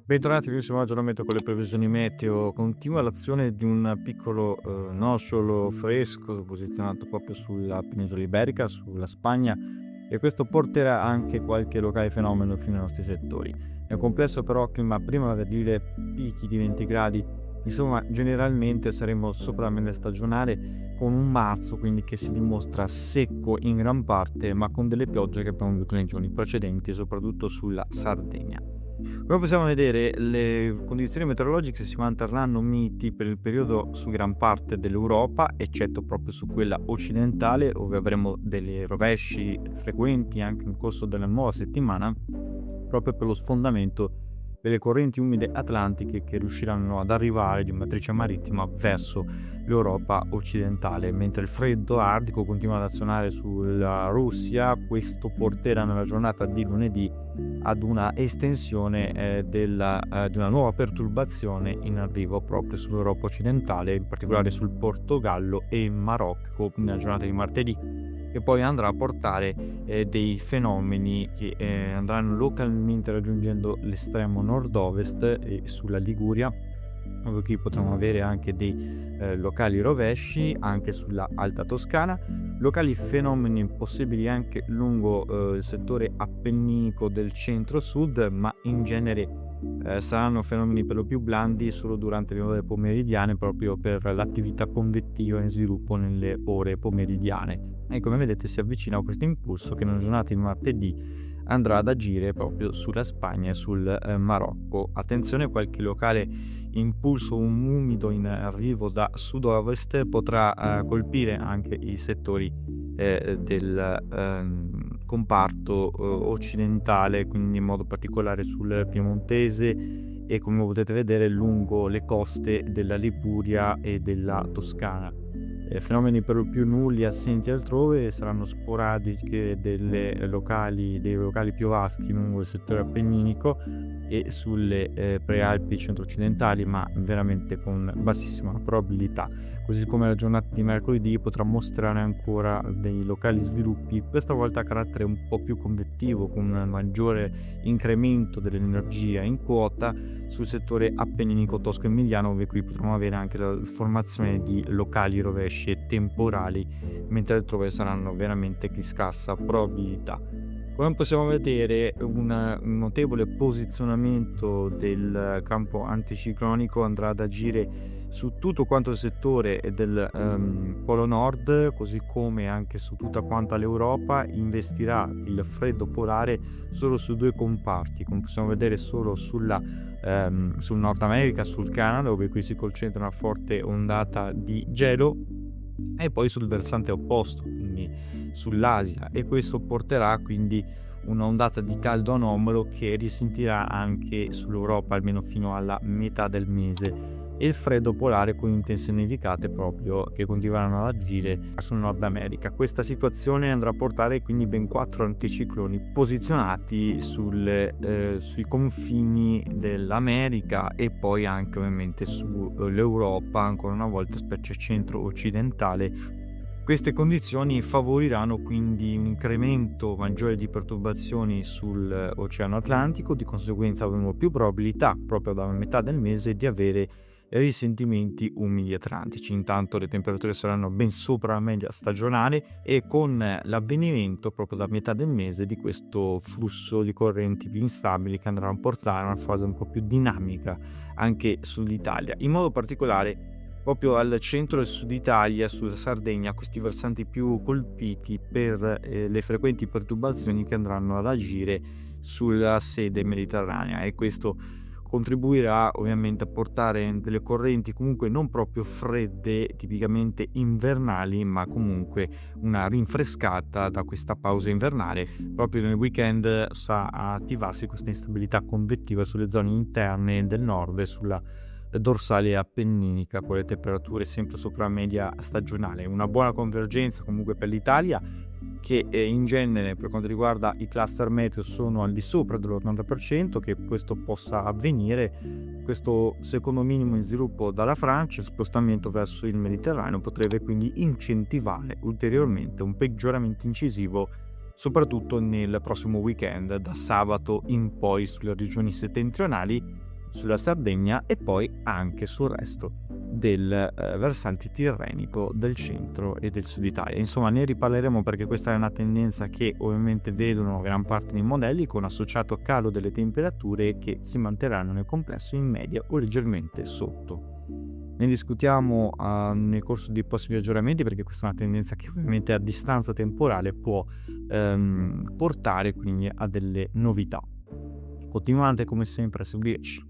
Bentornati, l'ultimo aggiornamento con le previsioni meteo. Continua l'azione di un piccolo nocciolo fresco posizionato proprio sulla penisola iberica, sulla Spagna, e questo porterà anche qualche locale fenomeno fino ai nostri settori. Nel complesso però clima primaverile, picchi di 20 gradi, insomma generalmente saremo sopra la media stagionale con un marzo quindi che si dimostra secco in gran parte, ma con delle piogge che abbiamo avuto nei giorni precedenti, soprattutto sulla Sardegna. Come possiamo vedere, le condizioni meteorologiche si manterranno miti per il periodo su gran parte dell'Europa, eccetto proprio su quella occidentale, dove avremo delle rovesci frequenti anche nel corso della nuova settimana, proprio per lo sfondamento delle correnti umide atlantiche che riusciranno ad arrivare di matrice marittima verso l'Europa occidentale, mentre il freddo artico continua ad azionare sulla Russia. Questo porterà nella giornata di lunedì ad una estensione di una nuova perturbazione in arrivo proprio sull'Europa occidentale, in particolare sul Portogallo e il Marocco nella giornata di martedì, che poi andrà a portare dei fenomeni che andranno localmente raggiungendo l'estremo nord-ovest e sulla Liguria, dove qui potremo avere anche dei locali rovesci anche sulla Alta Toscana, locali fenomeni possibili anche lungo il settore appenninico del centro-sud, ma in genere saranno fenomeni per lo più blandi solo durante le ore pomeridiane, proprio per l'attività convettiva in sviluppo nelle ore pomeridiane. E come vedete si avvicina a questo impulso che nella giornata di martedì andrà ad agire proprio sulla Spagna e sul Marocco. Attenzione, qualche locale impulso umido in arrivo da sud-ovest potrà colpire anche i settori del comparto occidentale, quindi in modo particolare sul piemontese e, come potete vedere, lungo le coste della Liguria e della Toscana. Fenomeni per lo più nulli, assenti altrove, saranno sporadiche dei locali piovaschi lungo il settore appenninico e sulle prealpi centro-occidentali, ma veramente con bassissima probabilità. Così come la giornata di mercoledì potrà mostrare ancora dei locali sviluppi, questa volta a carattere un po' più convettivo, con un maggiore incremento dell'energia in quota sul settore appenninico tosco-emiliano, dove qui potremo avere anche la formazione di locali rovesci e temporali, mentre altrove saranno veramente di scarsa probabilità. Come possiamo vedere, un notevole posizionamento del campo anticiclonico andrà ad agire su tutto quanto il settore del Polo Nord, così come anche su tutta quanta l'Europa. Investirà il freddo polare solo su due comparti, come possiamo vedere solo sul Nord America, sul Canada, dove qui si concentra una forte ondata di gelo, e poi sul versante opposto, quindi sull'Asia, e questo porterà quindi un'ondata di caldo anomalo che risentirà anche sull'Europa almeno fino alla metà del mese, e il freddo polare con intense nevicate proprio che continueranno ad agire sul Nord America. Questa situazione andrà a portare quindi ben 4 anticicloni posizionati sui confini dell'America e poi anche ovviamente sull'Europa, ancora una volta specie centro-occidentale. Queste condizioni favoriranno quindi un incremento maggiore di perturbazioni sull'Oceano Atlantico, di conseguenza avremo più probabilità proprio dalla metà del mese di avere risentimenti umidi atlantici. Intanto le temperature saranno ben sopra la media stagionale, e con l'avvenimento proprio da metà del mese di questo flusso di correnti più instabili che andranno a portare a una fase un po' più dinamica anche sull'Italia, in modo particolare proprio al centro e sud Italia, sulla Sardegna, questi versanti più colpiti per le frequenti perturbazioni che andranno ad agire sulla sede mediterranea, e questo contribuirà ovviamente a portare delle correnti comunque non proprio fredde, tipicamente invernali, ma comunque una rinfrescata da questa pausa invernale. Proprio nel weekend sta a attivarsi questa instabilità convettiva sulle zone interne del nord e sulla dorsale appenninica, con le temperature sempre sopra la media stagionale. Una buona convergenza comunque per l'Italia, che in genere per quanto riguarda i cluster meteo sono al di sopra dell'80%, che questo possa avvenire. Questo secondo minimo in sviluppo dalla Francia, spostamento verso il Mediterraneo, potrebbe quindi incentivare ulteriormente un peggioramento incisivo soprattutto nel prossimo weekend, da sabato in poi, sulle regioni settentrionali, sulla Sardegna e poi anche sul resto del versante tirrenico del centro e del sud Italia. Insomma, ne riparleremo perché questa è una tendenza che ovviamente vedono gran parte dei modelli, con associato calo delle temperature che si manterranno nel complesso in media o leggermente sotto. Ne discutiamo nel corso dei prossimi aggiornamenti, perché questa è una tendenza che ovviamente a distanza temporale può portare quindi a delle novità. Continuate come sempre a seguirci.